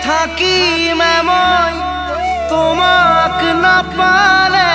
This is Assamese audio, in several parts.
থাকিমে মই তোমাক নাপালে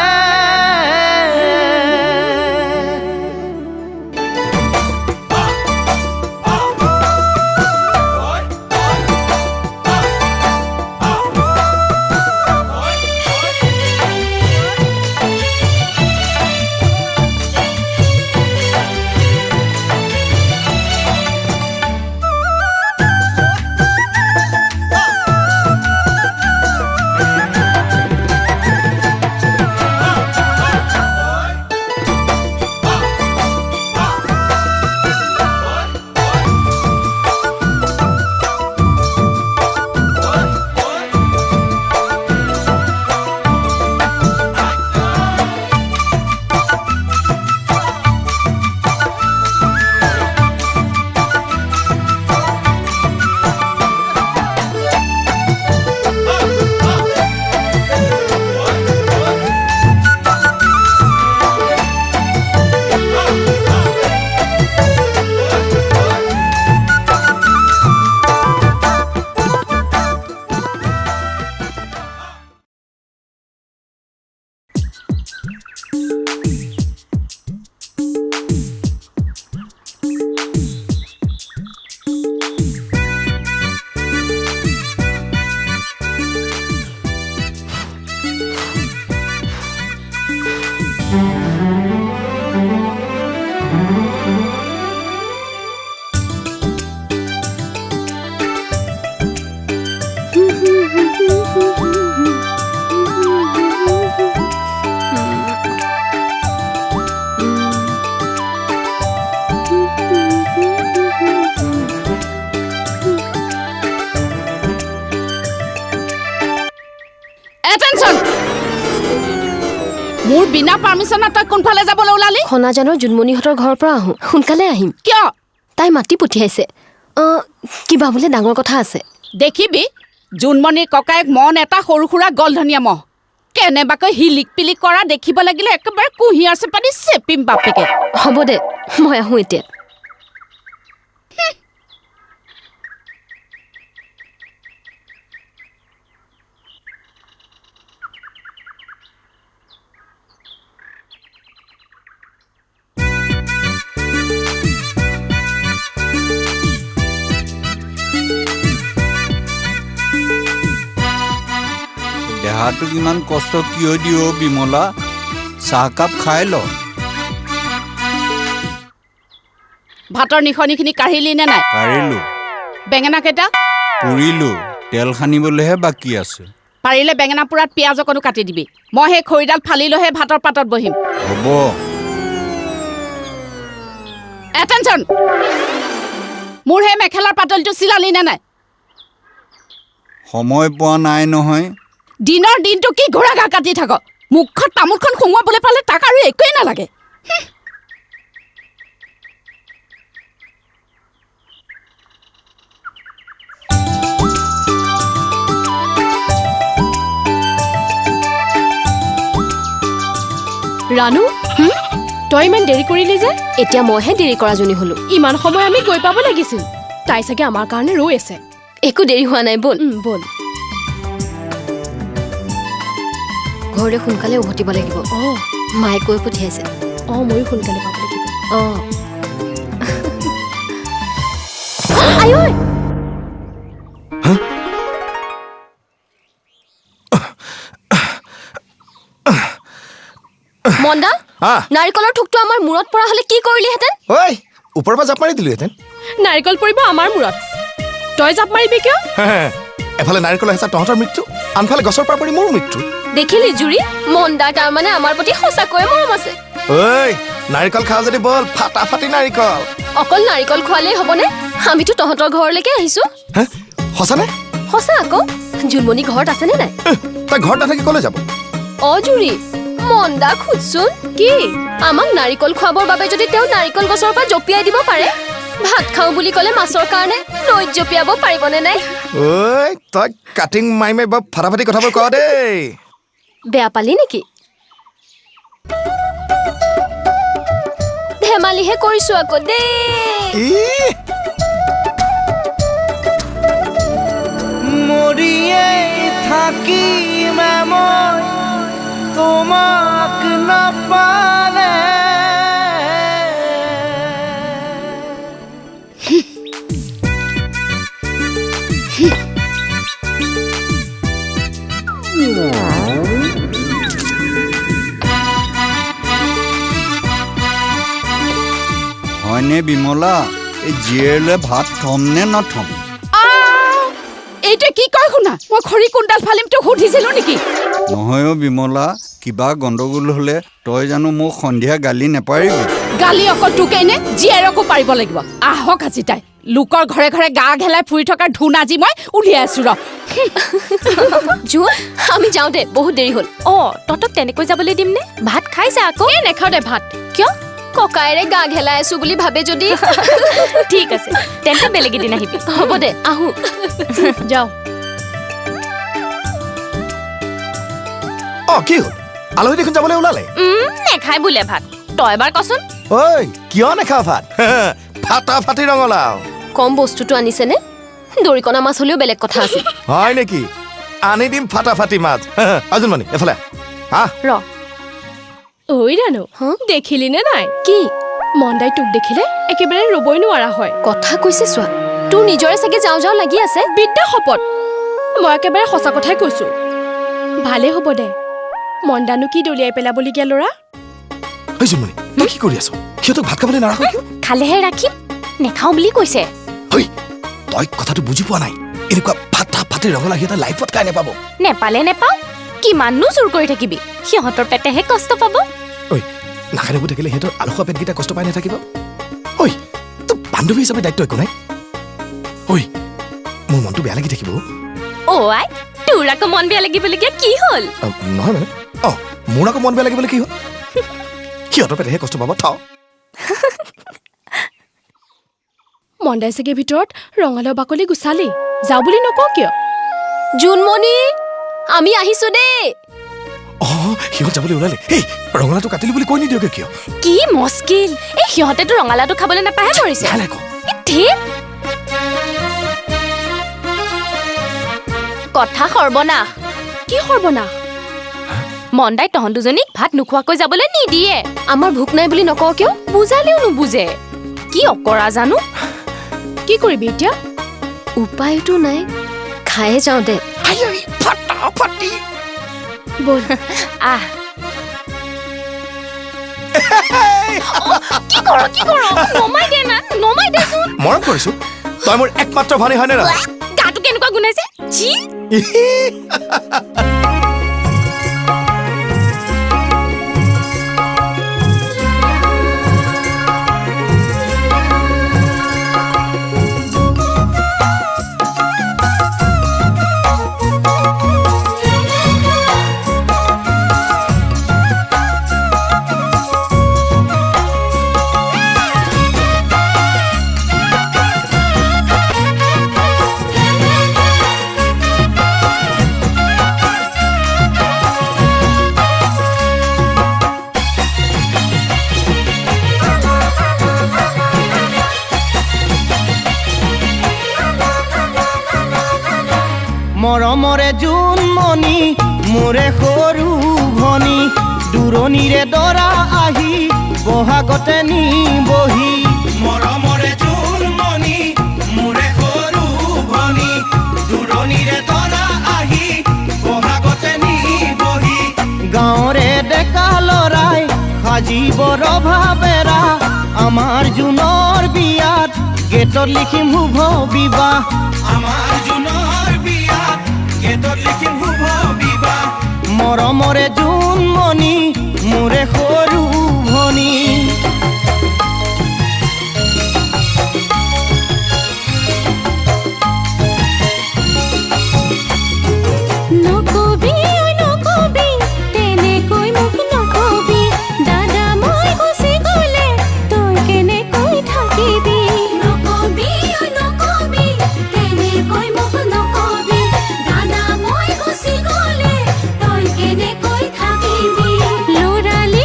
মোৰ বিনা পাৰমিশন তই কোনফালে যাবলৈ ওলালি খনাজানৰ জুনমণিহঁতৰ ঘৰৰ পৰা আহোঁ সোনকালে আহিম কিয় তাই মাতি পঠিয়াইছে কিবা বোলে ডাঙৰ কথা আছে দেখিবি জুনমণিৰ ককায়েক মন এটা সৰু সুৰা গলধনীয়া মহ কেনেবাকৈ হিলিক পিলিক কৰা দেখিব লাগিলে একেবাৰে কুহিয়াৰ চেপানি চেপিম বাপেকে হ'ব দে মই আহোঁ এতিয়া দেহাটো ইমান কষ্ট কিয় দিও বিমলা চাহকাপ খাই ল ভাতৰ নিখনিখিনি কাঢ়িলি নে নাই কাঢ়িলো বেঙেনা কেইটা পুৰিলো তেল সানিবলৈহে বাকী আছে পাৰিলে বেঙেনা পুৰাত পিয়াজ অকণো কাটি দিবি মই সেই খৰিডাল ফালি লৈহে ভাতৰ পাতত বহিম হ'ব এটেনশ্যন মোৰ সেই মেখেলাৰ পাতলটো চিলালি নে নাই সময় পোৱা নাই নহয় দিনৰ দিনটো কি ঘোঁৰা ঘাঁ কাটি থাক মুখত তামোলখন সোমোৱাবলৈ পালে তাক আৰু একোৱেই নালাগে ৰানু তই ইমান দেৰি কৰিলি যে এতিয়া মইহে দেৰি কৰা জনী হলো ইমান সময় আমি গৈ পাব লাগিছিল তাই চাগে আমাৰ কাৰণে ৰৈ আছে একো দেৰি হোৱা নাই বল বল ঘৰলৈ সোনকালে উভতিব লাগিব মায়ে কৈ পঠিয়াইছে ময়ো সোনকালে পাব লাগিব মন্দা নাৰিকলৰ থুকটো আমাৰ মূৰত পৰা হলে কি কৰিলিহেঁতেন ঐ ওপৰৰ পৰা জাপ মাৰি দিলোহেঁতেন নাৰিকল পৰিব আমাৰ মূৰত তই জাপ মাৰিবি কিয় এফালে নাৰিকল হেঁচা তহঁতৰ মৃত্যু আনফালে গছৰ পৰা পৰি মোৰ মৃত্যু দেখিলি জুৰি মন্দা তাৰমানে আমাৰ প্ৰতি সঁচাকৈয়ে মৰম আছে ঐ নাৰিকল খাওঁ যদি বল ফাটাফাটি নাৰিকল অকল নাৰিকল খোৱালেই হ'বনে আমিতো তহঁতৰ ঘৰলৈকে আহিছো সঁচানে সঁচা আকৌ জুনমণি ঘৰত আছেনে নাই তাই ঘৰত নাথাকি কলৈ যাব জুৰি মন্দা খুদচোন কি আমাক নাৰিকল খুৱাবৰ বাবে যদি তেওঁ নাৰিকল গছৰ পৰা জপিয়াই দিব পাৰে ভাত খাওঁ বুলি ক'লে মাছৰ কাৰণে নৈত জপিয়াব পাৰিবনে নাই ঐ তই কাটিং মাৰি মাৰি বৰ ফাটাফাটি কথাবোৰ কোৱা দেই বেয়া পালি নেকি ধেমালিহে কৰিছো আকৌ দেই মোৰ মৰিয়েই থাকিম মই তোমাক নাপালে হয়নে বিমলা এই জীয়েৰলৈ ভাত থম নে নথম এইটোৱে কি কয় শুনা মই খৰি কুণ্ডাল ফালিম তোক সুধিছিলো নেকি নহয় বিমলা কিবা গণ্ডগোল হ'লে তই জানো মোক সন্ধিয়া গালি নেপাৰিবি গালি অকল তোকেই নে জীয়েৰকো পাৰিব লাগিব আহক আজি তাই লোকৰ ঘৰে ঘৰে গা ঘেলাই ফুৰি থকাৰ ধুন আজি মই উলিয়াই আছো ৰ জোন আমি যাওঁ দে বহুত দেৰি হ'ল তহঁতক তেনেকৈ যাবলৈ দিম নে ভাত খাইছে আকৌ নেখাওঁ দে ভাত কিয় ককায়েৰে গা ঘেলাই আছো বুলি ভাবে যদি ঠিক আছে তেন্তে বেলেগ এদিন আহিবি হ'ব দে আহো যাওঁ কি হ'ল আলহী দেখোন যাবলৈ ওলালে নেখাই বোলে ভাত তই এবাৰ কচোন ঐ কিয় নেখাওঁ ভাত ফাটাফাটি ৰঙালাও কম বস্তুটো আনিছেনে দৰিকণা মাছ হ'লেও বেলেগ কথা আছিল হয় নেকি আনি দিম ফাটাফাটি মাছ আজুনমণি এফালে আহ ৰ ঐ ৰাণু দেখিলি নে নাই কি মন্দাই তোক দেখিলে একেবাৰে ৰবই নোৱাৰা হয় কথা কৈছে চোৱা তোৰ নিজৰে চাগে যাওঁ যাওঁ লাগি আছে বিদ্যা শপত মই একেবাৰে সঁচা কথাই কৈছো ভালে হ'ব দে মন্দানো কি দলিয়াই পেলাবলগীয়া ল'ৰা জুনমণি তই কি কৰি আছ সিহঁতক ভাত খাবলৈ নাৰাখ কিয় খালেহে ৰাখিম নেখাওঁ বুলি কৈছে তই কথাটো বুজি পোৱা নাই এনেকুৱা ফাটাফাটি ৰঙালাও সিহঁতে লাইফত খাই নাপাব নেপালে নেপাওঁ কিমাননো চুৰ কৰি থাকিবি সিহঁতৰ পেটেহে কষ্ট পাব নাখাই নবৈ থাকিলে সিহঁতৰ আলু খোৱা পেটকেইটা কষ্ট পাই নাথাকিব তোৰ বান্ধৱী হিচাপে দায়িত্ব একো নাই মোৰ মনটো বেয়া লাগি থাকিব আই তোৰ আকৌ মন বেয়া লাগিবলগীয়া কি হ'ল নহয় মানে মোৰ আকৌ মন বেয়া লাগিবলৈ কি হ'ল সিহঁতৰ পেটেহে কষ্ট পাব থ মন্দাই চাগে ভিতৰত ৰঙালাও বাকলি গুচালি যাওঁ বুলি নকওঁ কিয় জোনমণি আমি আহিছো দেই সিহঁত যাবলৈ ওলালে ৰঙালাওটো কাটিলি বুলি কৈ নিদিয়কে কিয় কি মস্কিল এই সিহঁতেতো ৰঙালাওটো খাবলৈ নাপাহে মৰিছে কথা সৰ্বনাশ কি সৰ্বনাশ মন্দাই তহঁত দুজনীক ভাত নোখোৱাকৈ যাবলৈ নিদিয়ে আমাৰ ভোক নাই বুলি নকওঁ কিয় বুজালেও নুবুজে কি অকৰা জানো কি কৰিবি এতিয়া উপায়তো নাই খায়ে যাওঁ দে বল আহ কি কৰ নমাই দে না নমাই দেচোন মৰম কৰিছো তই মোৰ একমাত্ৰ ভনী হয়নে নহয় গাটো কেনেকুৱা গুনাইছে জি মৰমৰে জোনমণি মোৰে সৰু ভনী দূৰণিৰে দৰা আহি বহাগতে নি বহি মৰমৰে জোনমণি মোৰে সৰু ভনী দূৰণিৰে দৰা আহি বহাগতে নি বহি গাঁৱৰে ডেকা লৰাই সাজিব ৰভাবেৰা আমাৰ জোনৰ বিয়াত গেটত লিখিম শুভ বিবাহ আমাৰ জোনৰ বিয়াত গেটত লিখিম শুভ বিবাহ মৰমৰে জোনমণি মোৰে সৰু ভনী লৰালি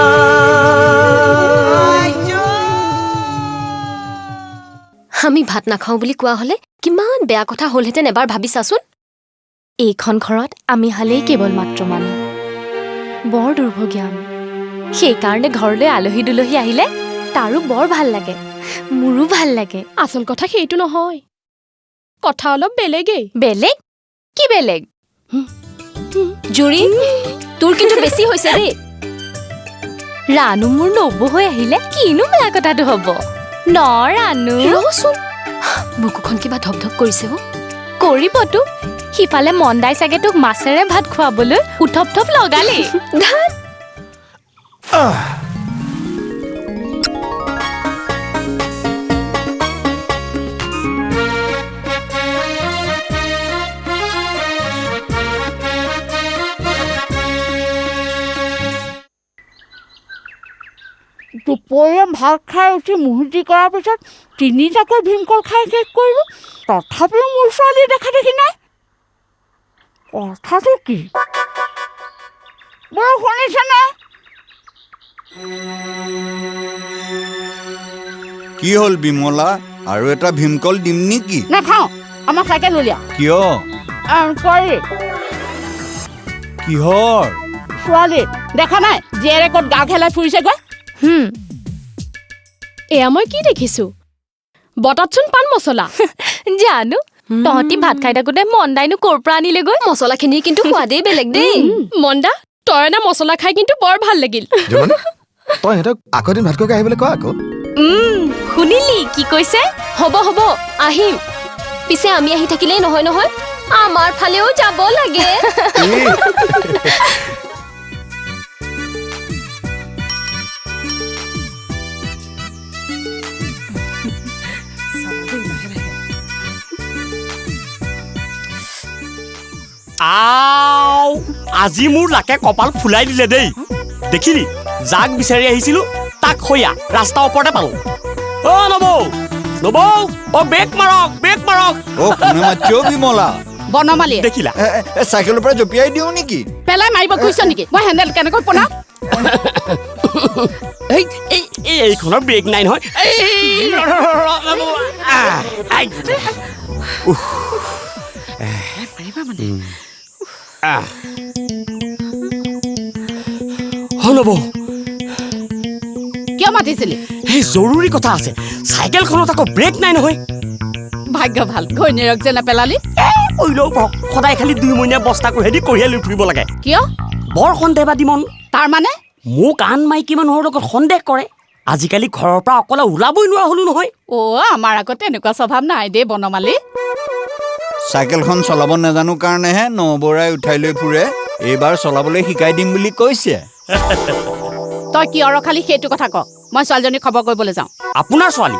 আমি ভাত নাখাওঁ বুলি কোৱা হলে কিমান বেয়া কথা হ'লহেঁতেন এবাৰ ভাবি চাচোন। এইখন ঘৰত আমি হালেই কেৱল মাত্ৰ মানুহ, বৰ দুৰ্ভগীয়া আমি। সেইকাৰণে ঘৰলৈ আলহী দুলহী আহিলে তাৰো বৰ ভাল লাগে, মোৰো ভাল লাগে। আচল কথা সেইটো নহয়, কথা অলপ বেলেগেই। বেলেগ? কি বেলেগ? জুৰি, তোৰ কিন্তু বেছি হৈছে দেই। ৰাণু মোৰ নবৌ হৈ আহিলে কিনো বেয়া কথাটো হ'ব ন? ৰাণু ৰচোন, বুকুখন কিবা ধপ ধপ কৰিছে অ'। কৰিবতো, সিফালে মন্দাই চাগে তোক মাছেৰে ভাত খুৱাবলৈ উঠপ থপ লগালি। দুপৰীয়া ভাত খাই উঠি মুহুৰ্তি কৰাৰ পিছত তিনিটাকৈ ভীমকল খাই শেষ কৰিলোঁ, তথাপিও মোৰ ছোৱালী দেখা দেখি নাই। কথাটো কি বাৰু শুনিছেনে? কি হ'ল বিমলা, আৰু এটা ভীমকল দিম নেকি? নাখাওঁ, আমাৰ চাইকেল উলিয়া। কিয়? ছোৱালী কিহৰ? ছোৱালী দেখা নাই জীয়েৰে ক'ত গা খেলাই ফুৰিছেগৈ? এয়া মই কি দেখিছো, বতাতচোন পাণ মছলা। জানো, তহঁতি ভাত খাই থাকোতে মন্দাইনো ক'ৰ পৰা আনিলেগৈ? মছলাখিনিৰ কিন্তু সোৱাদেই বেলেগ দেই। মন্দা, তই না মছলা খাই কিন্তু বৰ ভাল লাগিল। তই সিহঁতক আকৌ এদিন ভাত খোৱাকৈ আহিবলৈ কোৱা আকৌ। শুনিলি কি কৈছে? হ'ব হ'ব, আহিম। পিছে আমি আহি থাকিলেই নহয় নহয়, আমাৰ ফালেও যাব লাগে। আজি মোৰ লাকে কপাল ফুলাই দিলে দেই। দেখিলি, যাক বিচাৰি আহিছিলো তাক সৈয়া ৰাস্তাৰ ওপৰতে পালো। অ' নবৌ, নবৌ, অ' ব্ৰেক মাৰক, ব্ৰেক মাৰক। অ' কোনে মাতিও বিমলা? বনমালী দেখিলা, চাইকেলৰ পৰা জঁপিয়াই দিওঁ নেকি? পেলাই মাৰিব খুজিছ নেকি? মই হেণ্ডেল কেনেকৈ পোনা? এইখনৰ ব্ৰেক নাই নহয়। নবৌ, কিয় মাতিছিলি? এই জৰুৰী কথা আছে, চাইকেলখনত আকৌ ব্ৰেক নাই নহয়। ভাগ্য ভাল, ঘৈণীয়েৰক যে নেপেলালি। সদায় খালি 2 মহীয়া বস্তা কঢ়িয়াই দি কঢ়িয়াই লৈ ফুৰিব লাগে। কিয়? বৰ সন্দেহবাদী মন। তাৰ মানে মোক আন মাইকী মানুহৰ লগত সন্দেহ কৰে। আজিকালি ঘৰৰ পৰা অকলে ওলাবই নোৱাৰা হলো নহয়। আমাৰ আকৌ তেনেকুৱা স্বভাৱ নাই দেই বনমালী। চাইকেলখন চলাব নাজানো কাৰণেহে নবৌৰাই উঠাই লৈ ফুৰে। এইবাৰ চলাবলৈ শিকাই দিম বুলি কৈছে। তই কিয় খালি সেইটো কথা ক। মই ছোৱালীজনীক খবৰ কৰিবলৈ যাওঁ। আপোনাৰ ছোৱালী?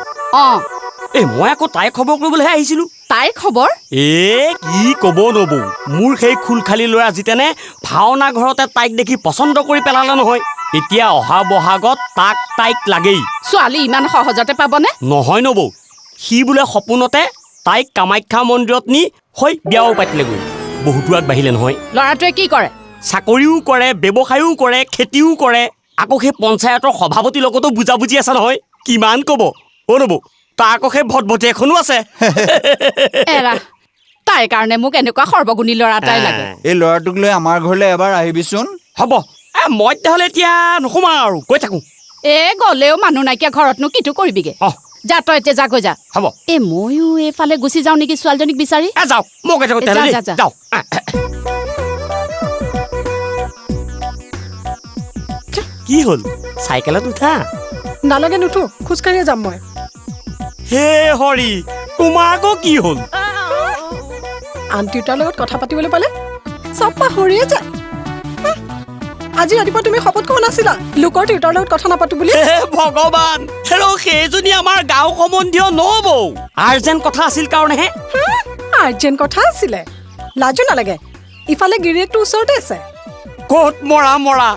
মই আকৌ তাইক খবৰ কৰিবলৈহে আহিছিলো। তাইৰ খবৰ? কি কব নবৌ, মোৰ সেই খুলখালী ল'ৰা জিতেনে ভাওনা ঘৰতে তাইক দেখি পচন্দ কৰি পেলালে নহয়। এতিয়া অহা বহাগত তাইক লাগেই। ছোৱালী ইমান সহজতে পাবনে? নহয় নবৌ, সি বোলে সপোনতে তাইক কামাখ্যা মন্দিৰত নি বিয়াও পাতিলেগৈ। বহুতো আগবাঢ়িলে নহয়। ল'ৰাটোৱে কি কৰে? চাকৰিও কৰে, ব্যৱসায়ো কৰে, খেতিও কৰে। আকৌ সেই পঞ্চায়তৰ সভাপতিৰ লগতো বুজাবুজি আছে নহয়। কিমান কব অ নবৌ, তাৰ আকৌ সেই ভটভটি এখনো আছে। এৰা, তাইৰ কাৰণে মোক এনেকুৱা সৰ্বগুণী ল'ৰা এটাই লাগে। এই ল'ৰাটোক লৈ আমাৰ ঘৰলৈ এবাৰ আহিবিচোন। হ'ব, মই তেতিয়াহ'লে এতিয়া নোসোমাওঁ আৰু গৈ থাকো। গ'লেও মানুহ নাইকিয়া ঘৰতনো কিটো কৰিবিগে? যা, তই এতিয়া যা, গৈ যা। হ'ব, ময়ো এইফালে গুচি যাওঁ নেকি ছোৱালীজনীক বিচাৰি। যাওঁ, মই গৈ থাকো তেতিয়াহ'লে। যাওঁ। কি হ'ল, চাইকেলত উঠা? নালাগে, নুঠো, খোজকাঢ়িয়ে যাম মই। হে হৰি, তোমাৰ আকৌ কি হ'ল? আন্টিউতাৰ লগত কথা পাতিবলৈ পালে চব পাহৰিয়ে যায়। আজি ৰাতিপুৱা তুমি শপত কোৱা নাছিলা লোকৰ টিউটাৰ লগত কথা নাপাতো বুলি? ভগৱান, সেইজনী আমাৰ গাঁও সম্বন্ধীয় নবৌ। আৰ্জেণ্ট কথা আছিল কাৰণেহে। আৰ্জেণ্ট কথা আছিলে? লাজো নালাগে, ইফালে গিৰিয়েকটো ওচৰতে আছে। ক'ত মৰা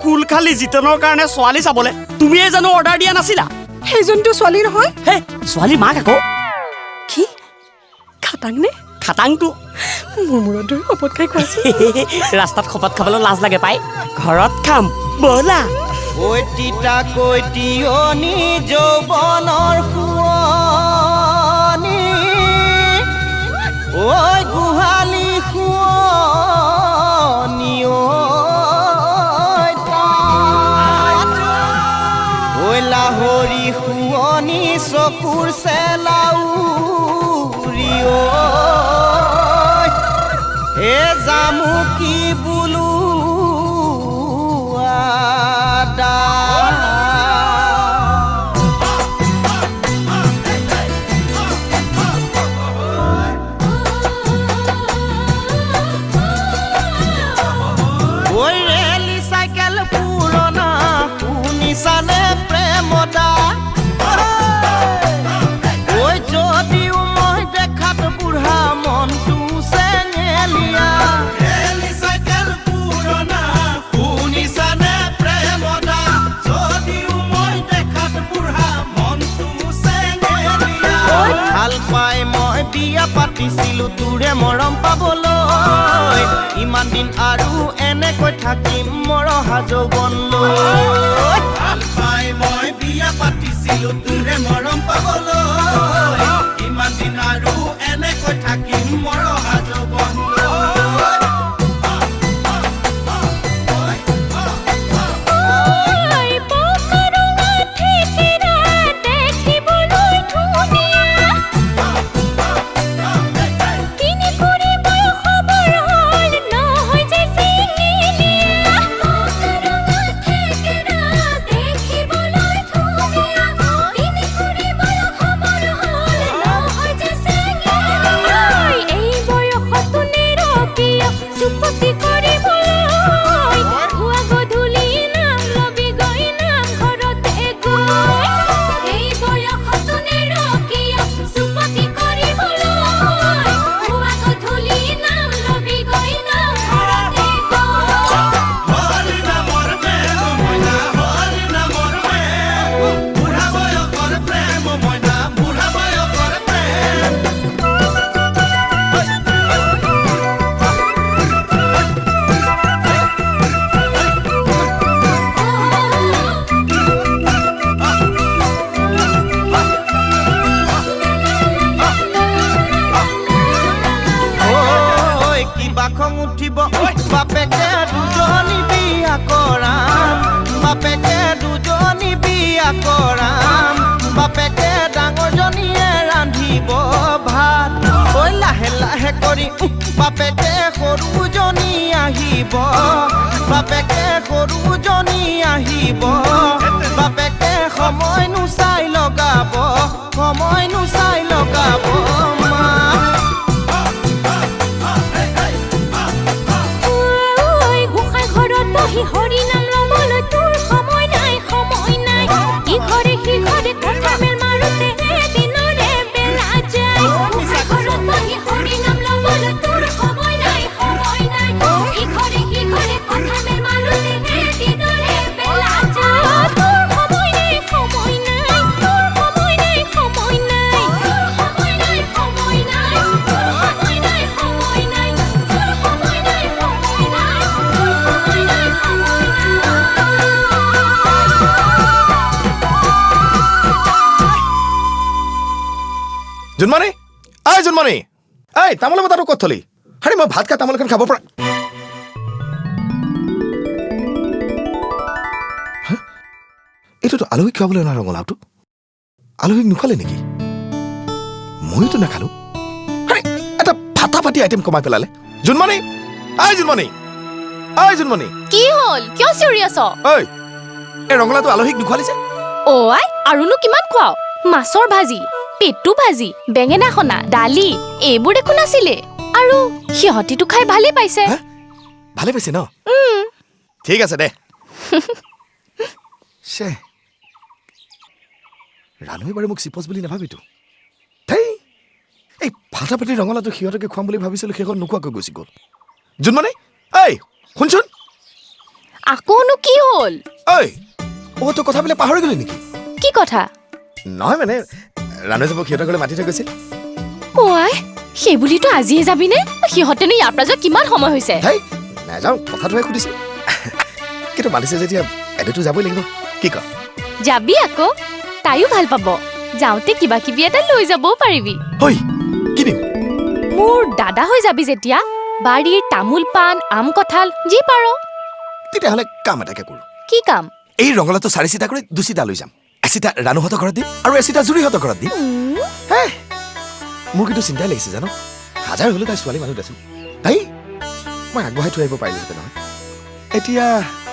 খুলখালী জিতেনৰ কাৰণে ছোৱালী চাবলে তুমিয়ে জানো অৰ্ডাৰ দিয়া নাছিলা? সেইজনীটো ছোৱালী নহয়। ছোৱালী মাক আকৌ। কি খাটাং নে? খাটাংটো মোৰ মূৰত ধৰি শপত খাই খোৱাইছো। ৰাস্তাত শপত খাবলৈ লাজ লাগে পাই, ঘৰত খাম ব'লা। ঐ তিতা কৈতিয়নি যৌৱনৰ শুৱনি ঐ গোহালি শুৱনি ঐ লাহৰি শুৱনি চকুৰ চেলাউৰি হে জামুকি বোলো আদা ঐ ৰেলি চাইকেল পুৰণা শুনিছানে প্ৰেমদা ঐ যদিও মই দেখাত বুঢ়া মনটো চেঙেলীয়া ৰেলি চাইকেল পুৰণা শুনিছানে প্ৰেমদা যদিও মই দেখাত বুঢ়া মনটো চেঙেলীয়া ভাল পাই মই বিয়া পাতিছিলো তোৰে মৰম পাবলৈ ইমান দিন আৰু এনেকৈ থাকিম মৰহা যৌৱনলৈ ভাল পাই মই বিয়া পাতিছিলো তোৰে মৰম পাবলৈ ইমান দিন আৰু এনেকৈ থাকিম মৰহা যৌৱনলৈ বাপেকে দুজনী বিয়া কৰাম বাপেকে দুজনী বিয়া কৰাম বাপেকে ডাঙৰজনীয়ে ৰান্ধিব ভাত ঐ লাহে লাহে কৰি বাপেকে সৰুজনী আহিব বাপেকে সৰুজনী আহিব বাপেকে সময় নুচাই লগাব মা হৰি নাম লবলৈ তোৰ সময় নাই ইঘৰে সিঘৰে কথা মেল মাৰোতে দিনৰে বেলা যায় ঘৰত বহি হৰি নাম লবলৈ তোৰ সময় নাই ইঘৰে সিঘৰে কথা মেল মাৰোতে দিনৰে বেলা যায় তোৰ সময় নাই তোৰ সময় নাই তোৰ সময় নাই তোৰ সময় নাই তোৰ সময় নাই তোৰ সময় নাই সময় নাই তোৰ সময় নাই সময় নাই তোৰ সময় নাই জোনমণি জোনমণি তামোলৰ বটাটো ক'ত থলি আৰে মই ভাত খাই তামোল এখন খাব পৰা এইটোতো আলহীক খুৱাবলৈ অনা ৰঙালাওটো আলহীক নোখোৱালে নেকি মইতো নাখালো আৰে এটা ফাটাফাটি আইটেম কমাই পেলালে জোনমণি জোনমণি কি হ'ল কিয় চিঞৰি আছ এই ৰঙালাওটো আলহীক নোখোৱালি যে আৰুনো কিমান খুৱাও মাছৰ ভাজি পেটু ভাজি বেঙেনা খনা দালি এইবোৰ দেখোন আছিলে আৰু সিহঁতিটো খাই ভালেই পাইছে ন ঠিক আছে দে ৰাণুৱে বাৰু মোক চিপচ বুলি নাভাবিতো এই ফাটাফাটি ৰঙালাওটো সিহঁতকে খুৱাম বুলি ভাবিছিলো সেইখন নোখোৱাকৈ গুচি গ'ল জোনমণি শুনচোন আকৌনো কি হ'ল তই কথাবিলাক পাহৰি গলি নেকি কি কথা নহয় মানে ৰাণুৱে যাব সিহঁতৰ ঘৰলৈ মাতি থৈ গৈছিল সেইবুলিতো আজিয়ে যাবিনে সিহঁতেনো ইয়াৰ পৰা যোৱা কিমান সময় হৈছে নাযাওঁ কথাটোহে সুধিছিল কিন্তু মাতিছে যেতিয়া এনেতো যাবই লাগিব কি ক যাবি আকৌ তাইও ভাল পাব যাওঁতে কিবা কিবি এটা লৈ যাবও পাৰিবি হই কি দিম মোৰ দাদা হৈ যাবি যেতিয়া বাৰীৰ তামোল পাণ আম কঁঠাল যি পাৰ তেতিয়াহ'লে কাম এটাকে কৰোঁ কি কাম এই ৰঙালাওটো 4 চিটা কৰি 2 চিটা লৈ যাম এচিটা ৰানুহঁতৰ ঘৰত দিম আৰু এচিটা জুৰিহঁতৰ ঘৰত দিম হে মোৰ কিন্তু চিন্তাই লাগিছে জানো হাজাৰ হ'লেও তাই ছোৱালী মানুহ দেচোন তাই মই আগবঢ়াই থৈ আহিব পাৰিলোহেঁতেন নহয় এতিয়া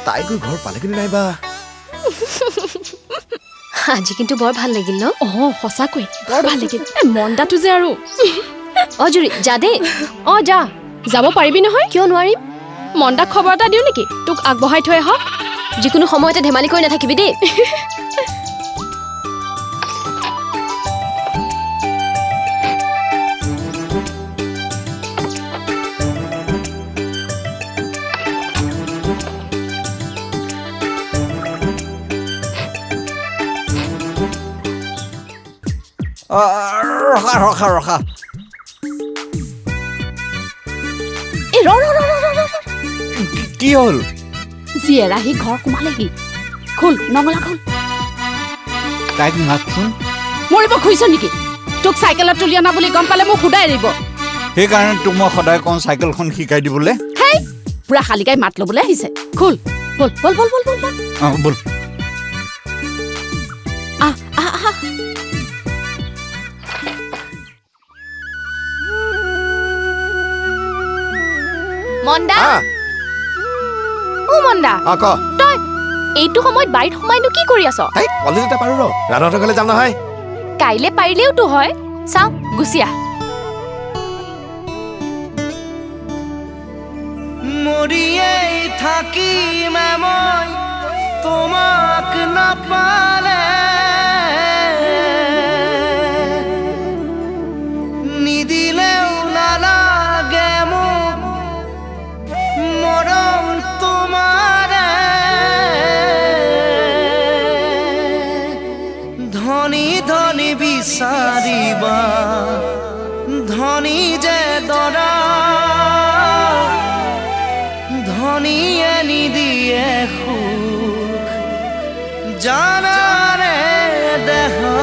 তাই গৈ ঘৰ পালেগৈ নাইবা আজি কিন্তু বৰ ভাল লাগিল ন সঁচাকৈ বৰ ভাল লাগিল মন্দাটো যে আৰু জুৰি যা দে যা যাব পাৰিবি নহয় কিয় নোৱাৰিম মন্দাক খবৰ এটা দিওঁ নেকি তোক আগবঢ়াই থৈ আহক যিকোনো সময়তে ধেমালি কৰি নাথাকিবি দেই ৰখা এই ৰ কি হ'ল জীয়েৰ আহি ঘৰ সোমালেহি খোল নঙলা খোল তাইক মাতচোন মৰিব খুজিছ নেকি তোক চাইকেলত তুলি অনা বুলি গম পালে মোক সুদাই এৰিব সেইকাৰণে তোক মই সদায় কওঁ চাইকেলখন শিকাই দিবলৈ হেই পুৰা শালিকাই মাত ল'বলৈ আহিছে খোল বল বল বল বল বল বল আহ আহ আহ মন্দা মন্দা ক তই এইটো সময়ত বাৰীত সোমাইনো কি কৰি আছ কলেজতে পাৰো ৰ ৰানুহঁতৰ ঘৰলৈ যাম নহয় কাইলে পাৰিলেওতো হয় চাওঁ গুচি আহ মৰিয়েই থাকিম মই তোমাক নাপালে নিদিলেও নালাগে মোক মৰম তোমাৰে ধনী ধনী বিচাৰিবা ধনী যে দৰা ধনীয়ে নিদিয়ে সুখ জানাৰে দেহা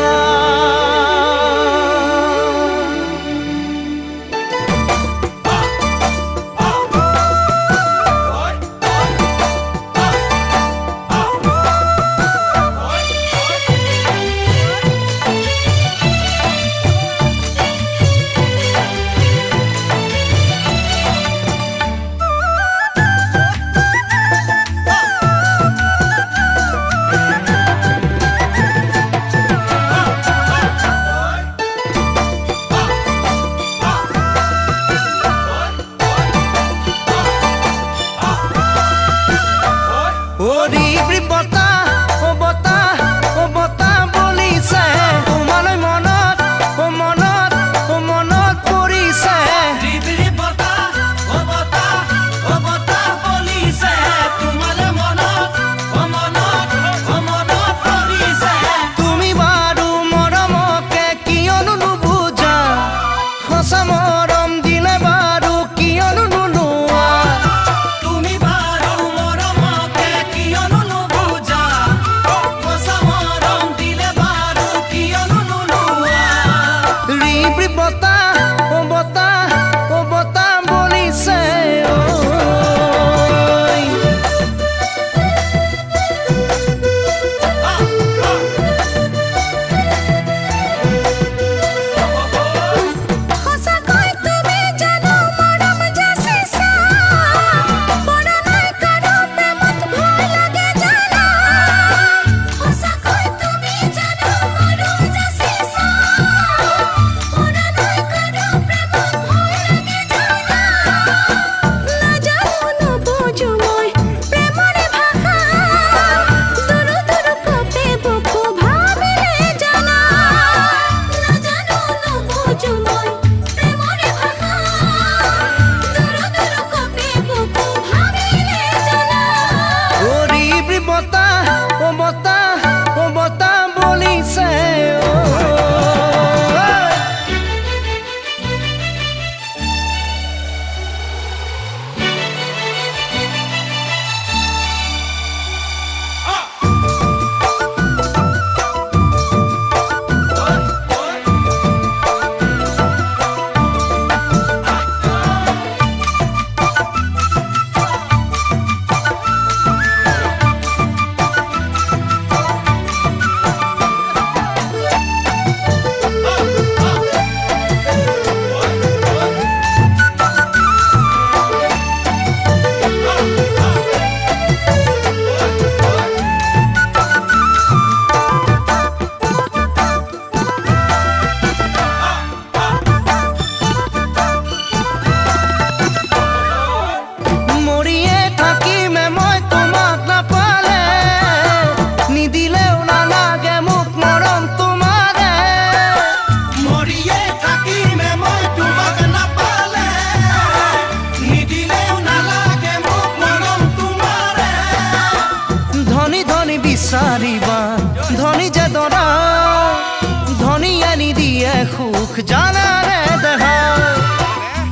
মুখ জানাৰে দেহা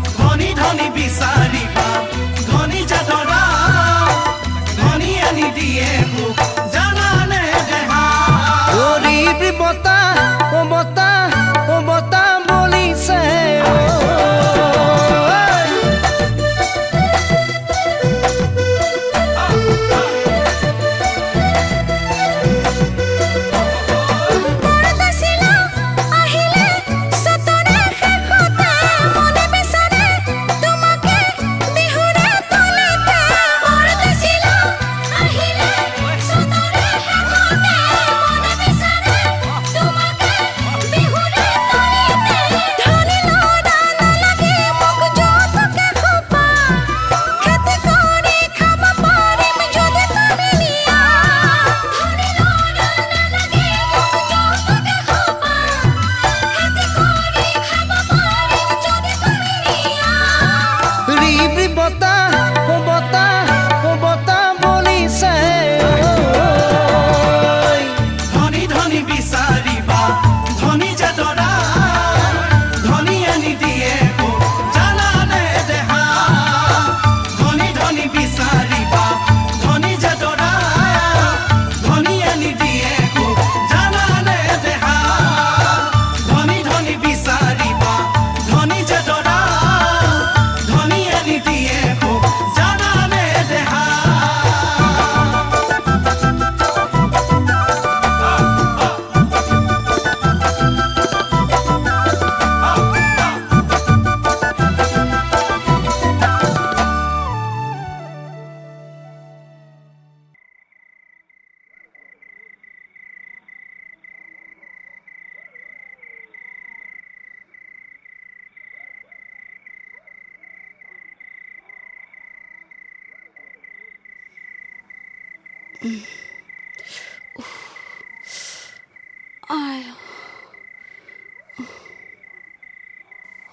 ধনী ধনী বিচাৰিবা ধনী যাদৰা ধনী আনি দিয়ে মোক জানানে দেহা গরিবী বতা ও বতা ও বতা বলিছে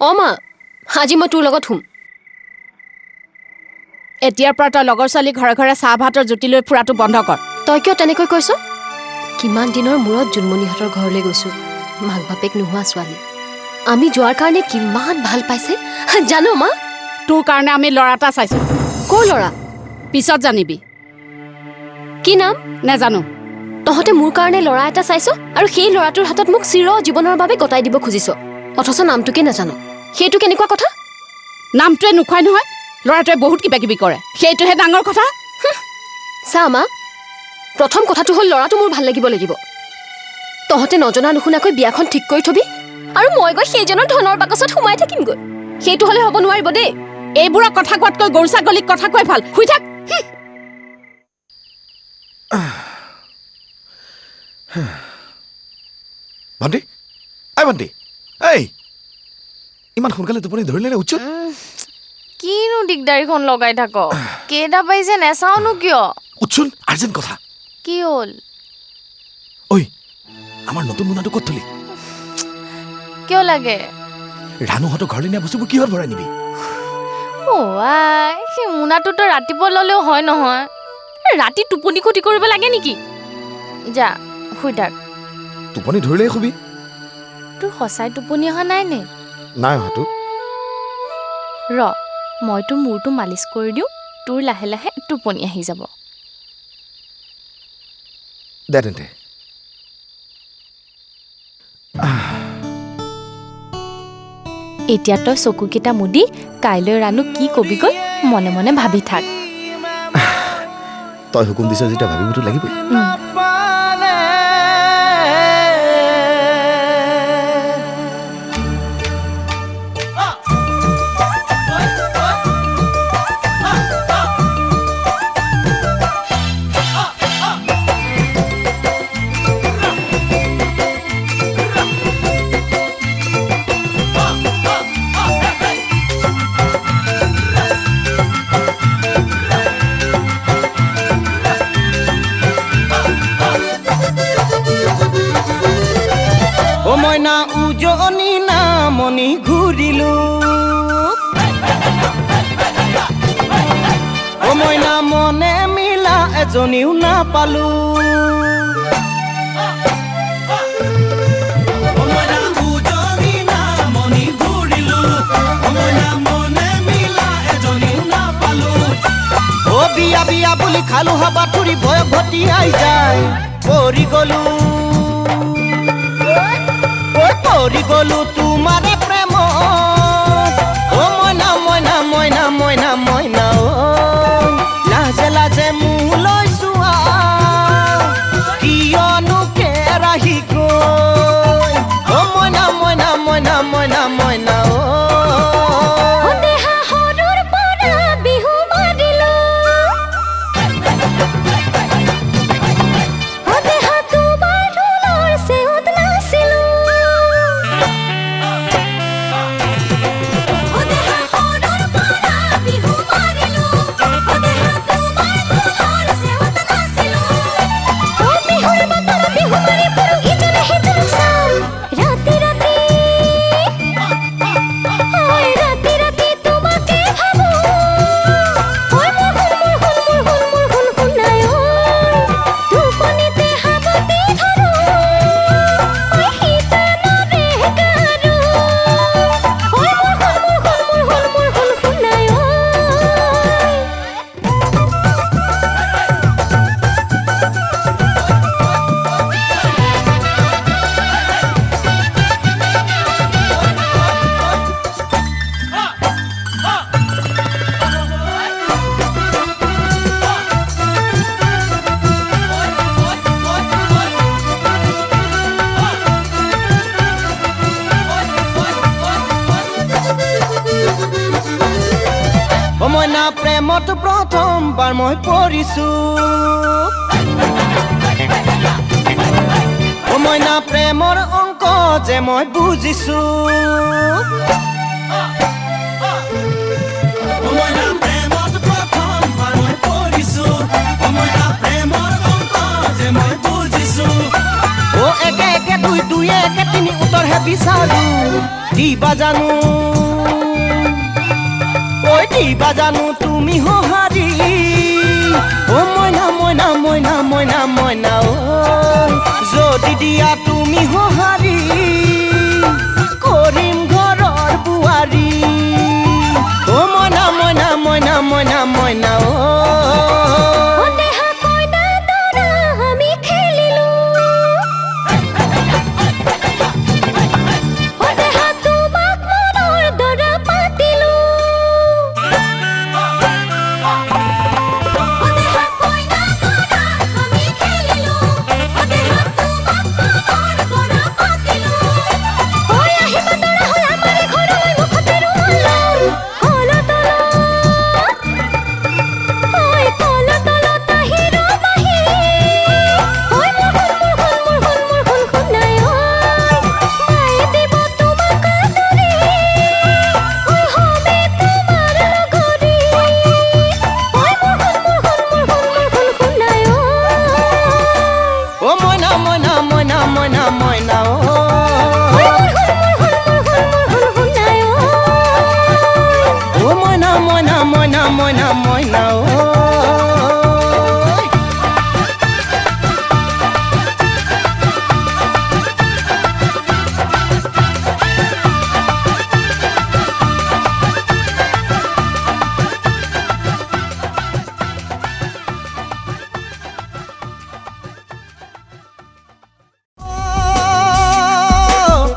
অ মা আজি মই তোৰ লগত শুম এতিয়াৰ পৰা তই লগৰ ছোৱালী ঘৰে ঘৰে চাহ ভাতৰ জুতি লৈ ফুৰাটো বন্ধ কৰ তই কিয় তেনেকৈ কৈছ কিমান দিনৰ মূৰত জুনমণিহঁতৰ ঘৰলৈ গৈছোঁ মাক বাপেক নোহোৱা ছোৱালী আমি যোৱাৰ কাৰণে কিমান ভাল পাইছে জানো মা তোৰ কাৰণে আমি ল'ৰা এটা চাইছোঁ ক'ৰ ল'ৰা পিছত জানিবি কি নাম নেজানো তহঁতে মোৰ কাৰণে ল'ৰা এটা চাইছ আৰু সেই ল'ৰাটোৰ হাতত মোক চিৰ জীৱনৰ বাবে গতাই দিব খুজিছ অথচ নামটোকে নাজানো সেইটো কেনেকুৱা কথা নামটোৱে নোখোৱাই নহয় ল'ৰাটোৱে বহুত কিবা কিবি কৰে সেইটোহে ডাঙৰ কথা চা মা প্ৰথম কথাটো হ'ল ল'ৰাটো মোৰ ভাল লাগিব তহঁতে নজনা নুশুনাকৈ বিয়াখন ঠিক কৰি থবি আৰু মই গৈ সেইজনৰ ধনৰ বাকচত সোমাই থাকিমগৈ সেইটো হ'লে হ'ব নোৱাৰিব দেই এইবোৰৰ কথা কোৱাতকৈ গৰু ছাগলীক কথা কৈ ভাল শুই থাক ভণ্টি ভণ্টি এই ইমান সোনকালে টোপনি ধৰিলে নে উচ্চত কিনো দিগদাৰীখন লগাই থাক কেইটা পাইছে নেচাওনো কিয় উচ্চোন আৰ্জেণ্ট কথা কি হ'ল ঐ আমাৰ নতুন মোনাটো ক'ত থলি কিয় লাগে ৰানুহঁতৰ ঘৰলৈ নিয়া বস্তুবোৰ কিহত ভৰাই নিবি সেই মোনাটোতো ৰাতিপুৱা ল'লেও হয় নহয় ৰাতি টোপনি ক্ষতি কৰিব লাগে নেকি যা শুই থাক টোপনি ধৰিলেই শুবি তোৰ সঁচাই টোপনি অহা নাই নে নাই অহাটো মই তোৰ মূৰটো মালিচ কৰি দিওঁ তোৰ লাহে লাহে টোপনি আহি যাব দে তেন্তে এতিয়া তই চকুকেইটা মুদি কাইলৈ ৰানু কি কবিগৈ মনে মনে ভাবি থাক তই হুকুম দিছ যেতিয়া ভাবিবতো লাগিবই মইনা উজনি নামনি ঘূৰিলো মইনা মনে মিলা এজনীও নাপালো মইনা উজনি মইনা মনে মিলা এজনী নাপালো ও বিয়া বিয়া বুলি খালো হাবা তুৰি ভয় ভটিয়াই যায় পৰি গলো পৰি গলো তোমাৰে প্ৰেম ও মইনা মইনা মইনা মইনা মইনা লাজে লাজে মোলৈ চোৱা কিয়নো কেৰাহী গৈ ও মইনা মইনা মইনা মইনা মইনা দেহা সৰুৰ পৰা বিহু মাৰিলো দেহা তোমাৰ ঢোলৰ চেউত নাচিলো দেহা সৰুৰ পৰা বিহু মাৰিলো দেহা তোমাৰ ঢোলৰ চেউত নাচিলো বিহুৰ বতৰত বিহু মাৰি ফুৰো ইজনে সিজনক চাওঁ ৰাতি ৰাতি ৰাতি ৰাতি তোমাকে ভাবো মোৰ শুনায় টোপনিতে হাবতি ধৰো শীতলৰে গাৰো মোৰ শুনায় ও মইনা প্ৰেমত প্ৰথমবাৰ মই পৰিছো ও মইনা প্ৰেমৰ অংক যে মই বুজিছো মইনা প্ৰেমত প্ৰথমবাৰ মই পৰিছো মইনা প্ৰেমৰ অন্ত যে মই বুজিছো ও একে একে দুই দুই একে তিনি উত্তৰহে বিচাৰো দিবা জানো ঐ দিবা জানো তুমি সঁহাৰি ও মইনা মইনা মইনা মইনা মইনা যদি দিয়া তুমি সঁহাৰি কৰিম ঘৰৰ বোৱাৰী ও মইনা মইনা মইনা মইনা মইনা দেহা কইনা দৰা আমি খেলিলো দেহা তোমাক মনৰ দৰা পাতিলো দেহা কইনা দৰা আমি খেলিলো দেহা তোমাক মনৰ দৰা পাতিলো আহিবা দৰা হৈ আমাৰ ঘৰলৈ মুখতে ৰুমাল কলতলত আহিৰো বাহি মোৰ শুনায় মায়ে দিব তোমাক আদৰি হবে তোমাৰ লগৰী মোৰ শুনায় ও মইনা মইনা মইনা মইনা মইনা শুনায় ও মইনা মইনা মইনা মইনা মইনা